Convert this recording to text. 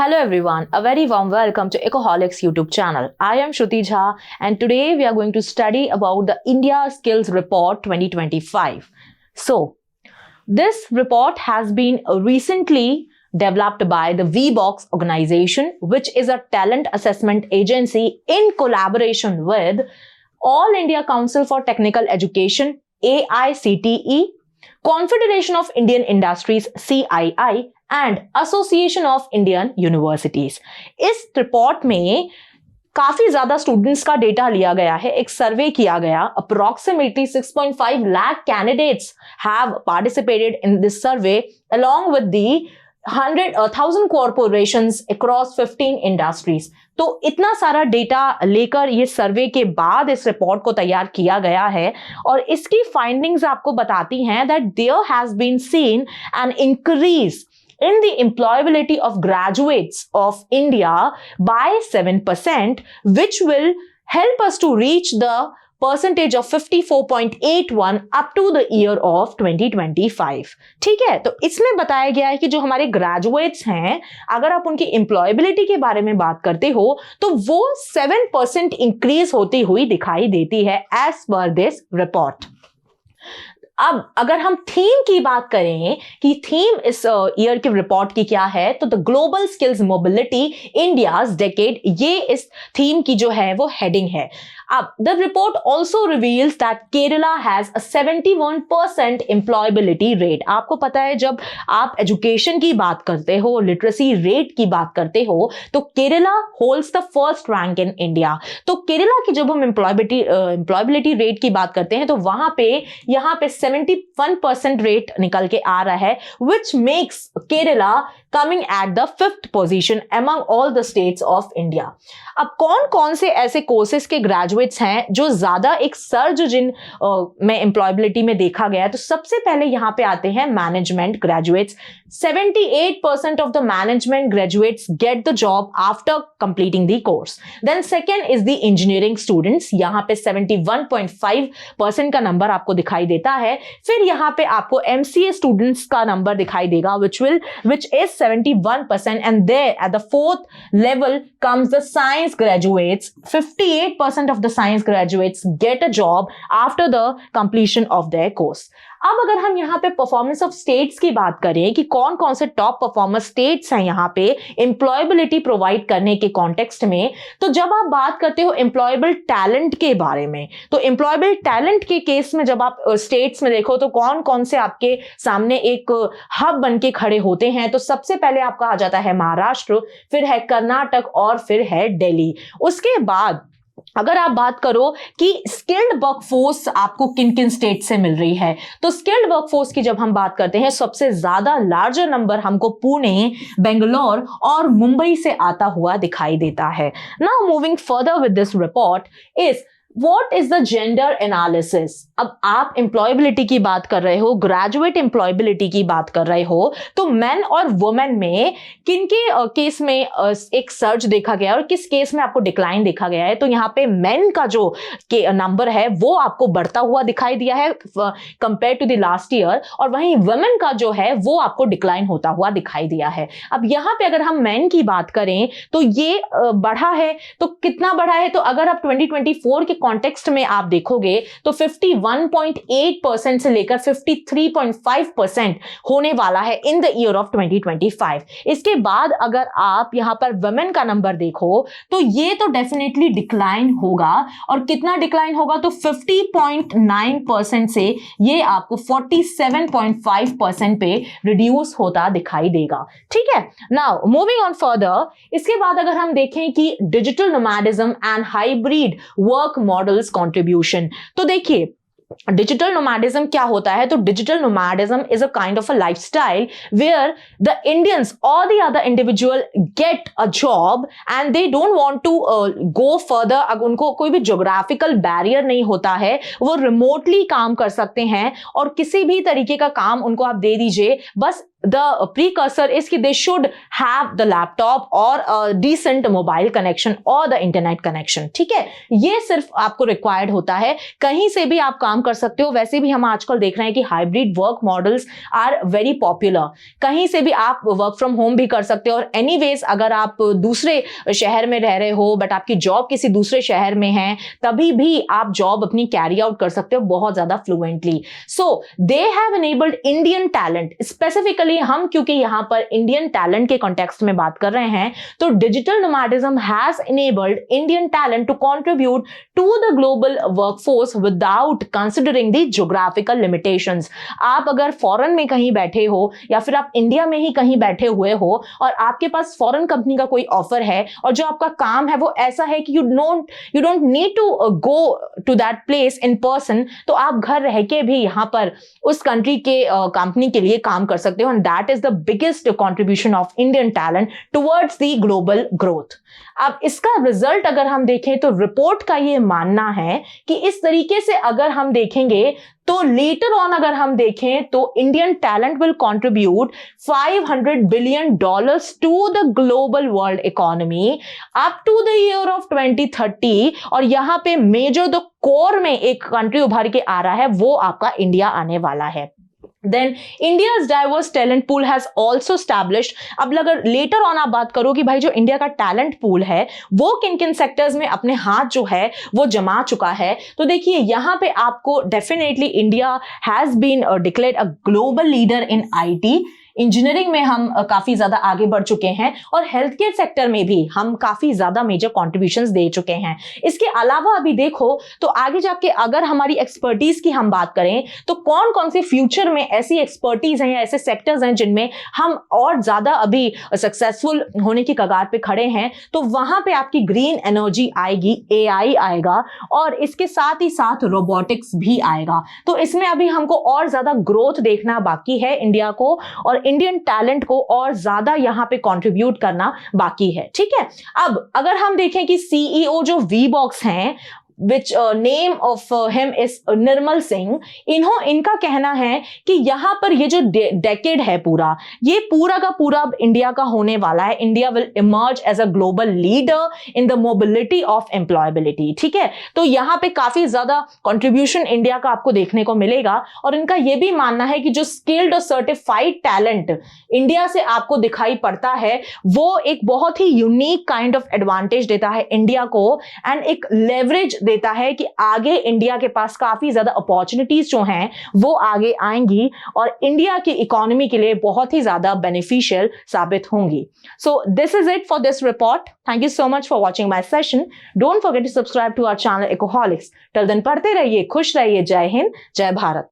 Hello everyone, a very warm welcome to Ecoholics YouTube channel. I am Shruti Jha and today we are going to study about the India Skills Report 2025. So, this report has been recently developed by the VBox organization, which is a talent assessment agency in collaboration with All India Council for Technical Education, AICTE, Confederation of Indian Industries CII and association of Indian universities. इस report में काफी ज्यादा students का data लिया गया है, एक सर्वे किया गया। Approximately 6.5 lakh candidates have participated in this survey along with the 100,000 corporations across 15 industries. तो इतना सारा डेटा लेकर ये सर्वे के बाद इस रिपोर्ट को तैयार किया गया है और इसकी फाइंडिंग्स आपको बताती हैं that there has been seen an increase in the employability of graduates of India by 7%, which will help us to reach the percentage of 54.81 up to the year of 2025. ठीक है, तो इसमें बताया गया है कि जो हमारे ग्रेजुएट्स हैं, अगर आप उनकी एम्प्लॉयबिलिटी के बारे में बात करते हो तो वो 7% इंक्रीज होती हुई दिखाई देती है एज पर दिस रिपोर्ट। अब अगर हम थीम की बात करें कि थीम इस ईयर के रिपोर्ट की क्या है, तो the global skills mobility India's decade, ये इस थीम की जो है वो हेडिंग है। अब the report also reveals that Kerala has a 71% employability rate. आपको पता है जब आप एजुकेशन की बात करते हो, लिटरेसी रेट की बात करते हो, तो Kerala holds the first rank in India. तो केरला की जब हम एम्प्लॉयबिलिटी रेट की बात करते हैं तो वहां पे यहाँ पे 71% रेट निकल के आ रहा है, which makes Kerala coming at the 5th position among all the states of India. अब कौन कौन से ऐसे कोर्सेज के ग्रेजुएट्स हैं जो ज्यादा एक सर्ज जिन में एम्प्लॉयबिलिटी में देखा गया है, तो सबसे पहले यहां पे आते हैं management graduates. 78% of the management graduates get the job after completing the course. Then second is the engineering students, यहां पे 71.5% का नंबर आपको दिखाई देता है। फिर यहां पे आपको MCA स्टूडेंट्स का नंबर दिखाई देगा which is 71%, and there at the 4th level comes the science graduates. 58% of the science graduates get a job after the completion of their course. अब अगर हम यहाँ पे परफॉर्मेंस ऑफ स्टेट्स की बात करें कि कौन कौन से टॉप परफॉर्मर स्टेट्स हैं यहाँ पे एम्प्लॉयबिलिटी प्रोवाइड करने के कॉन्टेक्स्ट में, तो जब आप बात करते हो एम्प्लॉयबल टैलेंट के बारे में, तो एम्प्लॉयबल टैलेंट के केस में जब आप स्टेट्स में देखो तो कौन कौन से आपके सामने एक हब बन के खड़े होते हैं, तो सबसे पहले आपका आ जाता है महाराष्ट्र, फिर है कर्नाटक और फिर है दिल्ली। उसके बाद अगर आप बात करो कि स्किल्ड वर्कफोर्स आपको किन किन स्टेट से मिल रही है, तो स्किल्ड वर्कफोर्स की जब हम बात करते हैं सबसे ज्यादा लार्जर नंबर हमको पुणे, बेंगलोर और मुंबई से आता हुआ दिखाई देता है। Now moving further with this report is What is the gender analysis? अब आप एम्प्लॉयबिलिटी की बात कर रहे हो, ग्रेजुएट एम्प्लॉयबिलिटी की बात कर रहे हो, तो मेन और वुमेन में किनके केस में एक सर्ज देखा गया है और किस केस में आपको डिक्लाइन देखा गया है। तो यहाँ पे मेन का जो नंबर है वो आपको बढ़ता हुआ दिखाई दिया है compare to the last year, और वहीं वुमेन का जो है वो आपको डिक्लाइन होता हुआ दिखाई दिया है। अब यहाँ पे अगर हम मेन की बात करें तो ये बढ़ा है, तो कितना बढ़ा है, तो अगर आप 2024 के कॉन्टेक्स्ट में आप देखोगे तो 51.8% से लेकर 53.5% होने वाला है इन द ईयर ऑफ 2025। इसके बाद अगर आप यहां पर वुमेन का नंबर देखो तो ये तो डेफिनेटली डिक्लाइन होगा, और कितना डिक्लाइन होगा, तो 50.9% से ये आपको 47.5% पे रिड्यूस होता दिखाई देगा। ठीक है, नाउ मूविंग ऑन फर्दर, इसके बाद अगर हम देखें कि digital nomadism and hybrid work models contribution, तो देखिए डिजिटल नोमैडिज्म क्या होता है, तो digital nomadism is a kind of a lifestyle where the Indians और the other individual get a job and they don't want to go further. अगर उनको कोई भी ज्योग्राफिकल बैरियर नहीं होता है, वो रिमोटली काम कर सकते हैं और किसी भी तरीके का काम उनको आप दे दीजिए, बस the precursor is कि they should have the laptop or a decent mobile connection or the internet connection. ठीक है, ये सिर्फ आपको required होता है. कहीं से भी आप काम कर सकते हो. वैसे भी हम आजकल देख रहे हैं कि hybrid work models are very popular. कहीं से भी आप work from home भी कर सकते हो. और anyways अगर आप दूसरे शहर में रह रहे हो बट आपकी जॉब किसी दूसरे शहर में है, तभी भी आप जॉब अपनी कैरी आउट कर सकते हो बहुत ज्यादा fluently. So they have enabled Indian talent. Specifically हम क्योंकि यहां पर इंडियन टैलेंट के कॉन्टेक्स्ट में बात कर रहे हैं, तो digital nomadism has enabled Indian talent to contribute to the global workforce without considering the geographical limitations. आप अगर फॉरेन में कहीं बैठे हो या फिर आप इंडिया में ही कहीं बैठे हुए हो और आपके पास फॉरेन कंपनी का कोई ऑफर है और जो आपका काम है वो ऐसा है कि you don't need to go to that place in person, तो आप घर रह के भी यहां पर उस कंट्री के कंपनी के लिए काम कर सकते हो. And that is the biggest contribution of Indian talent towards the global growth. अब इसका रिजल्ट अगर हम देखें तो रिपोर्ट का ये मानना है कि इस तरीके से अगर हम देखेंगे तो लेटर ऑन अगर हम देखें तो Indian talent will contribute $500 billion to the global world economy up to the year of 2030. और यहां पे मेजर द कोर में एक कंट्री उभर के आ रहा है, वो आपका इंडिया आने वाला है. Then India's diverse talent pool has also established. अब अगर later on आप बात करो कि भाई जो इंडिया का टैलेंट पूल है वो किन किन सेक्टर्स में अपने हाथ जो है वो जमा चुका है, तो देखिए यहाँ पे आपको definitely India has been declared a global leader in IT. Engineering में हम काफी ज्यादा आगे बढ़ चुके हैं और हेल्थ केयर सेक्टर में भी हम काफी ज्यादा मेजर कॉन्ट्रीब्यूशंस दे चुके हैं. इसके अलावा अभी देखो तो आगे जाके अगर हमारी एक्सपर्टीज की हम बात करें तो कौन कौन से फ्यूचर में ऐसी एक्सपर्टीज हैं या ऐसे सेक्टर्स हैं जिनमें हम और ज्यादा अभी सक्सेसफुल होने की कगार पे खड़े हैं, तो वहां पे आपकी ग्रीन एनर्जी आएगी, एआई आएगा और इसके साथ ही साथ रोबोटिक्स भी आएगा. तो इसमें अभी हमको और ज्यादा ग्रोथ देखना बाकी है इंडिया को, और इंडियन टैलेंट को और ज्यादा यहां पे कंट्रीब्यूट करना बाकी है. ठीक है, अब अगर हम देखें कि सीईओ जो वीबॉक्स हैं, which name of him is Nirmal Singh, इनका कहना है कि यहां पर ये जो डेकेड है पूरा, ये पूरा का पूरा इंडिया का होने वाला है. India will emerge as a global leader in the mobility of employability. ठीक है, तो यहां पे काफी ज्यादा कंट्रीब्यूशन इंडिया का आपको देखने को मिलेगा. और इनका ये भी मानना है कि जो स्किल्ड और सर्टिफाइड टैलेंट इंडिया से आपको दिखाई पड़ता है वो एक बहुत ही यूनिक काइंड ऑफ एडवांटेज देता है इंडिया को, एंड एक लेवरेज देता है कि आगे इंडिया के पास काफी ज्यादा अपॉर्चुनिटीज जो हैं वो आगे आएंगी और इंडिया की इकोनॉमी के लिए बहुत ही ज्यादा बेनिफिशियल साबित होंगी. So this is it for this report. Thank you so much for watching my session. Don't forget to subscribe to our channel Ecoholics. Till then पढ़ते रहिए, खुश रहिए. जय हिंद, जय भारत.